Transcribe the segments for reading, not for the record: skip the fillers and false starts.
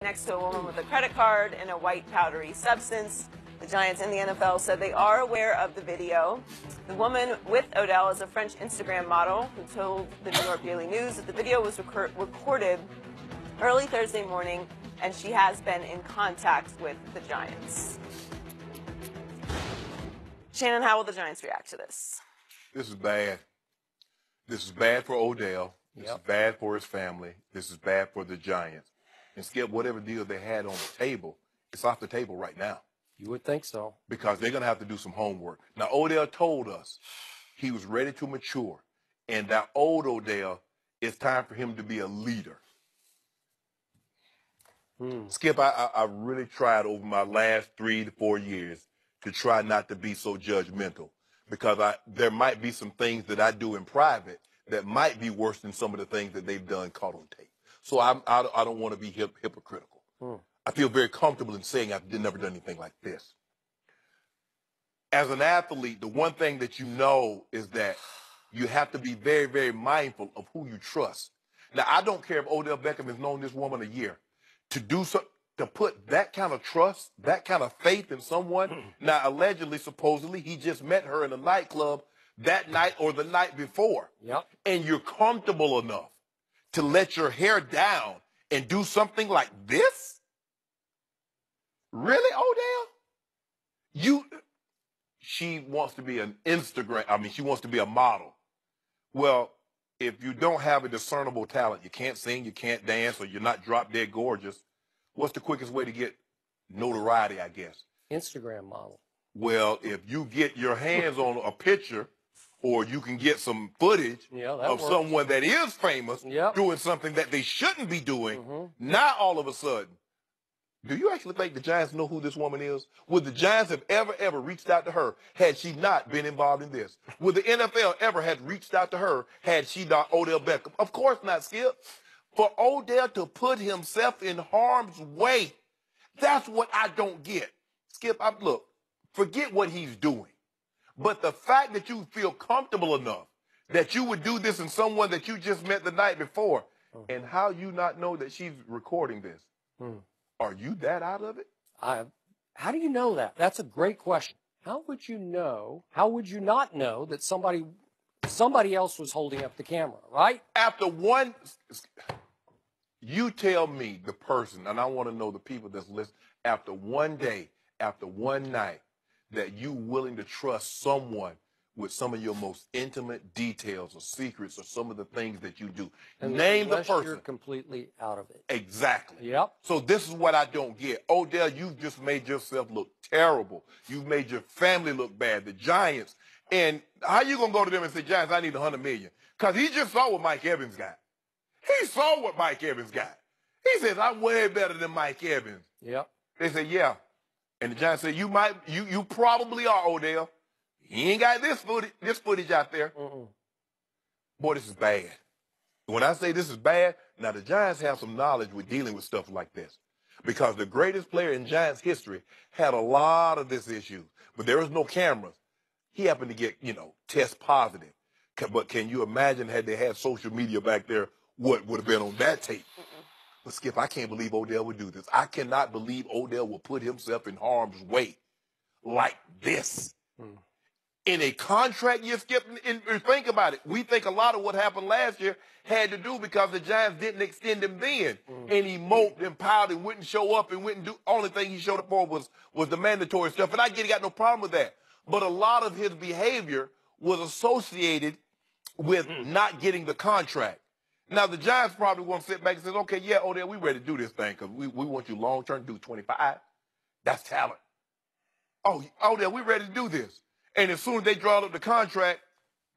next to a woman with a credit card and a white powdery substance. The Giants and the NFL said they are aware of the video. The woman with Odell is a French Instagram model who told the New York Daily News that the video was recorded early Thursday morning, and she has been in contact with the Giants. Shannon, how will the Giants react to this? This is bad. This is bad for Odell. This is bad for his family. This is bad for the Giants. And Skip, whatever deal they had on the table, it's off the table right now. You would think so. Because they're going to have to do some homework. Now, Odell told us he was ready to mature. And that old Odell, it's time for him to be a leader. Skip, I really tried over my last 3 to 4 years to try not to be so judgmental. Because there might be some things that I do in private that might be worse than some of the things that they've done caught on tape. So I don't want to be hypocritical. I feel very comfortable in saying I've never done anything like this. As an athlete, the one thing that you know is that you have to be very, very mindful of who you trust. Now, I don't care if Odell Beckham has known this woman a year. To do so, to put that kind of trust, that kind of faith in someone. Now, allegedly, supposedly, he just met her in a nightclub that night or the night before. And you're comfortable enough to let your hair down and do something like this? Really, Odell? She wants to be an she wants to be a model. Well, if you don't have a discernible talent, you can't sing, you can't dance, or you're not drop dead gorgeous, what's the quickest way to get notoriety, I guess? Instagram model. Well, if you get your hands on a picture, or you can get some footage of someone that is famous doing something that they shouldn't be doing, now all of a sudden, do you actually think the Giants know who this woman is? Would the Giants have ever reached out to her had she not been involved in this? Would the NFL ever have reached out to her had she not Odell Beckham? Of course not, Skip. For Odell to put himself in harm's way, that's what I don't get. Skip, look, forget what he's doing. But the fact that you feel comfortable enough that you would do this in someone that you just met the night before, and how you not know that she's recording this? Are you that out of it? How do you know that? That's a great question. How would you know? How would you not know that somebody else was holding up the camera, right? After one, you tell me the person, and I want to know the people that's listening, after one day, after one night, that you willing to trust someone with some of your most intimate details or secrets or some of the things that you do. And name the person. You're completely out of it. Exactly. So this is what I don't get. Odell, you've just made yourself look terrible. You've made your family look bad. The Giants. And how you going to go to them and say, Giants, I need $100 million? Because he just saw what Mike Evans got. He saw what Mike Evans got. He says, I'm way better than Mike Evans. They say, yeah. And the Giants say, you probably are, Odell. He ain't got this footage out there. Boy, this is bad. When I say this is bad, now the Giants have some knowledge with dealing with stuff like this. Because the greatest player in Giants history had a lot of this issue. But there was no cameras. He happened to get, test positive. But can you imagine had they had social media back there, what would have been on that tape? But Skip, I can't believe Odell would do this. I cannot believe Odell will put himself in harm's way like this. In a contract year, Skip, and think about it. We think a lot of what happened last year had to do because the Giants didn't extend him then. And he moped and piled and wouldn't show up and wouldn't do. Only thing he showed up for was the mandatory stuff. And I get he got no problem with that. But a lot of his behavior was associated with not getting the contract. Now, the Giants probably want to sit back and say, okay, yeah, Odell, we ready to do this thing because we want you long-term to do 25. That's talent. Oh, Odell, we ready to do this. And as soon as they draw up the contract,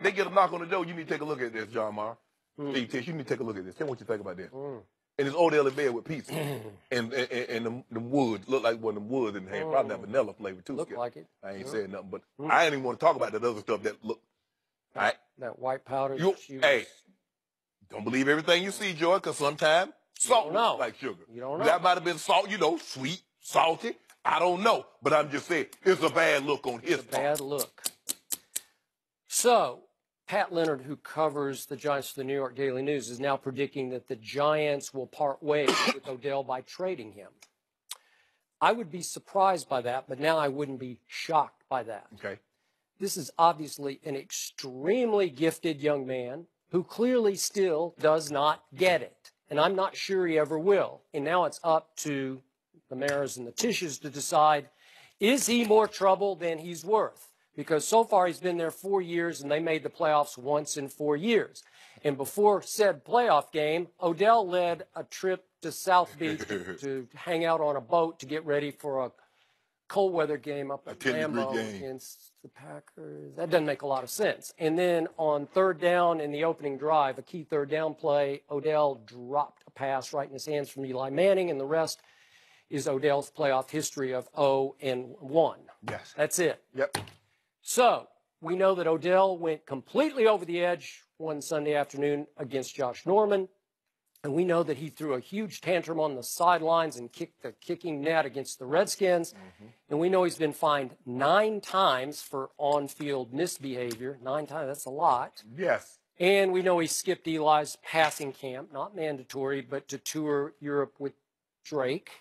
they get a knock on the door. You need to take a look at this, John Maher. You need to take a look at this. Tell me what you think about this. And it's Odell in bed with pizza. and the woods. Look like one of them woods in the hand. Probably have vanilla flavor, too. Look like it. I ain't saying nothing, but I ain't even want to talk about that other stuff that look. That white powder. Hey, don't believe everything you see, Joy, because sometimes salt looks like sugar. You don't know. That might have been salt, sweet, salty. I don't know, but I'm just saying it's a bad look on his part. Bad look. So, Pat Leonard, who covers the Giants for the New York Daily News, is now predicting that the Giants will part ways with Odell by trading him. I would be surprised by that, but now I wouldn't be shocked by that. Okay. This is obviously an extremely gifted young man who clearly still does not get it. And I'm not sure he ever will. And now it's up to the Maras and the Tishes to decide, is he more trouble than he's worth? Because so far he's been there 4 years and they made the playoffs once in 4 years. And before said playoff game, Odell led a trip to South Beach to hang out on a boat to get ready for a cold weather game up at Lambeau against the Packers. That doesn't make a lot of sense. And then on third down in the opening drive, a key third down play, Odell dropped a pass right in his hands from Eli Manning, and the rest is Odell's playoff history of 0-1. Yes. That's it. Yep. So we know that Odell went completely over the edge one Sunday afternoon against Josh Norman. And we know that he threw a huge tantrum on the sidelines and kicked the kicking net against the Redskins. Mm-hmm. And we know he's been fined 9 times for on-field misbehavior. 9 times, that's a lot. Yes. And we know he skipped Eli's passing camp, not mandatory, but to tour Europe with Drake.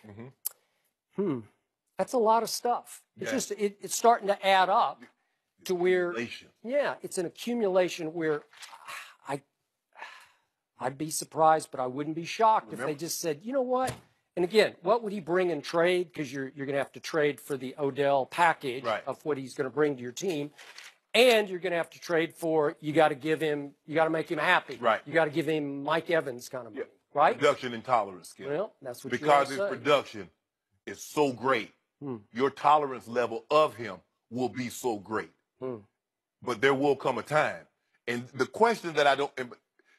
Mm-hmm. That's a lot of stuff. It's just, it's starting to add up to where, yeah, it's an accumulation where I'd be surprised, but I wouldn't be shocked if they just said, you know what? And again, what would he bring in trade? Because you're going to have to trade for the Odell package of what he's going to bring to your team. And you're going to have to trade for, you got to give him, you got to make him happy. Right. You got to give him Mike Evans kind of money. Right? Production intolerance, Skip. Well, that's what because his production is so great. Your tolerance level of him will be so great. But there will come a time. And the question that I don't...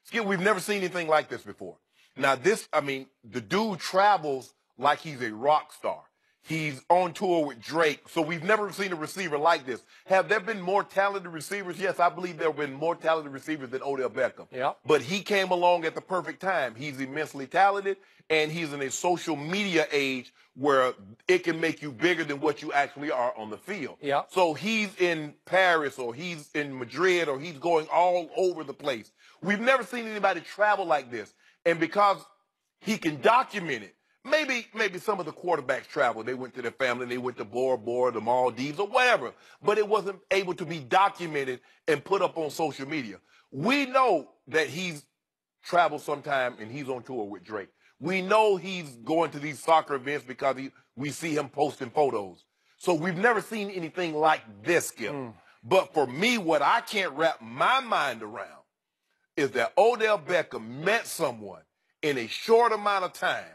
Skip, we've never seen anything like this before. Now, this, I mean, the dude travels like he's a rock star. He's on tour with Drake, so we've never seen a receiver like this. Have there been more talented receivers? Yes, I believe there have been more talented receivers than Odell Beckham. Yeah. But he came along at the perfect time. He's immensely talented, and he's in a social media age where it can make you bigger than what you actually are on the field. Yeah. So he's in Paris, or he's in Madrid, or he's going all over the place. We've never seen anybody travel like this. And because he can document it, maybe some of the quarterbacks traveled. They went to their family, they went to Bora Bora, the Maldives, or whatever. But it wasn't able to be documented and put up on social media. We know that he's traveled sometime and he's on tour with Drake. We know he's going to these soccer events because we see him posting photos. So we've never seen anything like this, Skip. But for me, what I can't wrap my mind around is that Odell Beckham met someone in a short amount of time,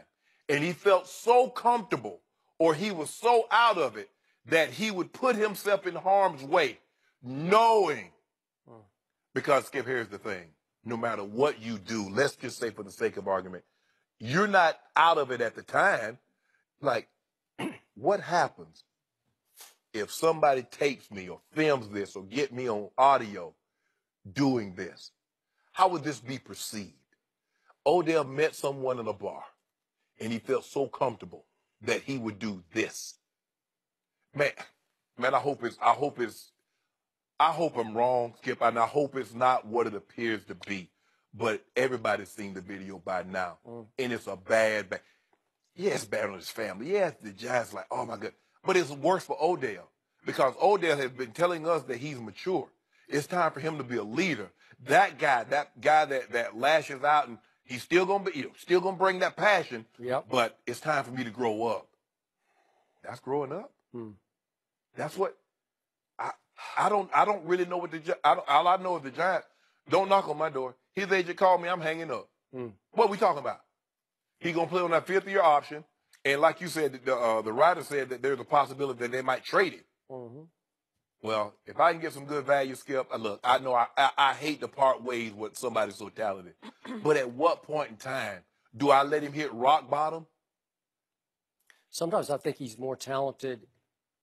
and he felt so comfortable, or he was so out of it, that he would put himself in harm's way, knowing. Because, Skip, here's the thing. No matter what you do, let's just say for the sake of argument, you're not out of it at the time. Like, what happens if somebody tapes me or films this or get me on audio doing this? How would this be perceived? Odell met someone in a bar, and he felt so comfortable that he would do this. Man, I hope I'm wrong, Skip, and I hope it's not what it appears to be. But everybody's seen the video by now, and it's a bad. Yeah, it's bad on his family. Yeah, the Giants like, oh my God. But it's worse for Odell, because Odell has been telling us that he's mature. It's time for him to be a leader. That guy that lashes out, and he's still gonna be, still gonna bring that passion. Yep. But it's time for me to grow up. That's growing up. That's what I don't really know what all I know is the Giants. Don't knock on my door. His agent called me. I'm hanging up. What are we talking about? He gonna play on that 5th-year option, and like you said, the writer said that there's a possibility that they might trade him. Well, if I can get some good value, Skip, look, I know I hate to part ways with somebody so talented. But at what point in time do I let him hit rock bottom? Sometimes I think he's more talented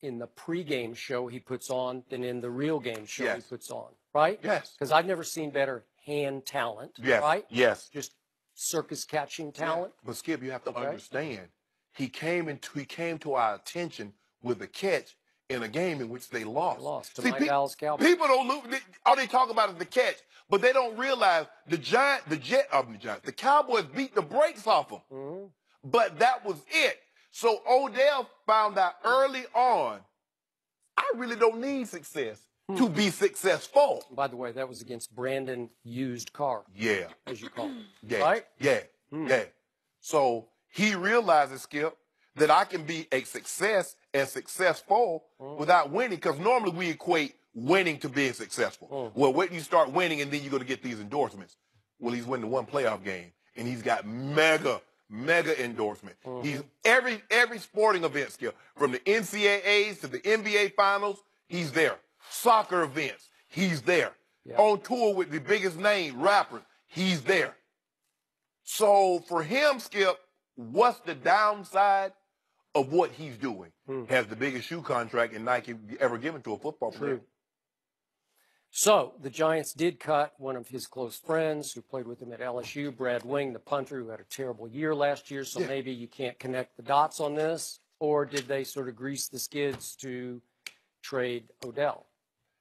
in the pregame show he puts on than in the real game show he puts on, right? Yes. Because I've never seen better hand talent, right? Yes. Just circus catching talent. But Skip, you have to understand, he came to our attention with a catch, in a game in which they lost. They lost to See, my Dallas Cowboys. people don't lose. All they talk about is the catch, but they don't realize the Cowboys beat the brakes off them. Mm-hmm. But that was it. So Odell found out early on, I really don't need success to be successful. By the way, that was against Brandon Used Car. Yeah. As you call it. Yeah. Right? Yeah. Yeah. So he realizes, Skip, that I can be a success and successful without winning, because normally we equate winning to being successful. Well, wait till you start winning and then you're going to get these endorsements. Well, he's winning one playoff game and he's got mega endorsement. He's every sporting event, Skip, from the NCAAs to the NBA finals, he's there. Soccer events, he's there. Yeah. On tour with the biggest name rappers, he's there. So for him, Skip, what's the downside of what he's doing? Has the biggest shoe contract in Nike ever given to a football player. True. So the Giants did cut one of his close friends who played with him at LSU, Brad Wing, the punter, who had a terrible year last year. So maybe you can't connect the dots on this. Or did they sort of grease the skids to trade Odell?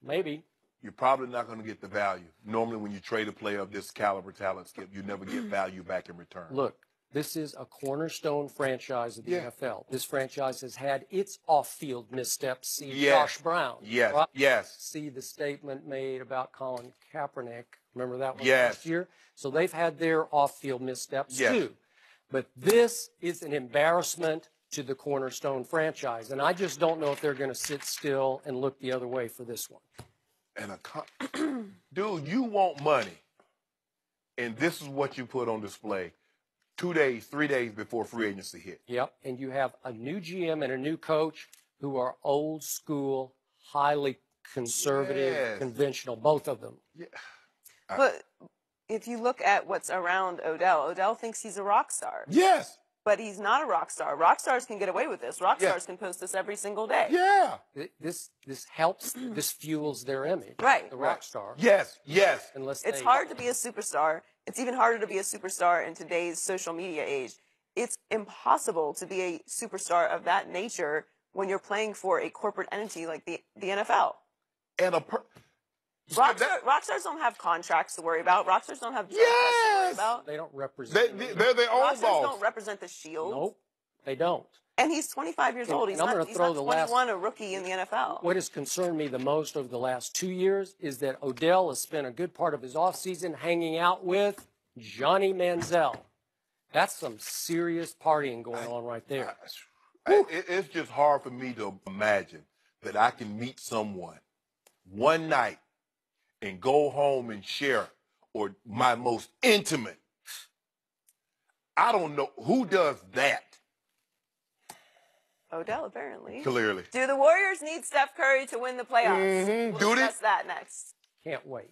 Maybe. You're probably not going to get the value. Normally when you trade a player of this caliber talent, Skip, you never get value back in return. Look, this is a cornerstone franchise of the NFL. This franchise has had its off-field missteps. See Josh Brown. Yes, right? yes. See the statement made about Colin Kaepernick. Remember that one Yes. last year? So they've had their off-field missteps Yes. too. But this is an embarrassment to the cornerstone franchise. And I just don't know if they're going to sit still and look the other way for this one. And dude, you want money. And this is what you put on display 2 days, 3 days before free agency hit. Yep. And you have a new GM and a new coach who are old school, highly conservative, conventional, both of them. Yeah. But if you look at what's around Odell thinks he's a rock star. Yes. But he's not a rock star. Rock stars can get away with this. Rock stars can post this every single day. Yeah. This helps, this fuels their image. Right. The rock star. Yes, yes. Unless It's hard to be a superstar. It's even harder to be a superstar in today's social media age. It's impossible to be a superstar of that nature when you're playing for a corporate entity like the NFL. And Rock stars don't have contracts to worry about. Rock stars don't have drugs to worry about. They don't represent. They're their own Rock boss. stars don't represent the Shield. Nope, they don't. And he's 25 years old. He's I'm not gonna throw the 21, a rookie in the NFL. What has concerned me the most over the last 2 years is that Odell has spent a good part of his offseason hanging out with Johnny Manziel. That's some serious partying going on right there. It's just hard for me to imagine that I can meet someone one night and go home and share, or my most intimate. I don't know who does that. Odell, apparently. Clearly. Do the Warriors need Steph Curry to win the playoffs? We'll Do they? discuss that next. Can't wait.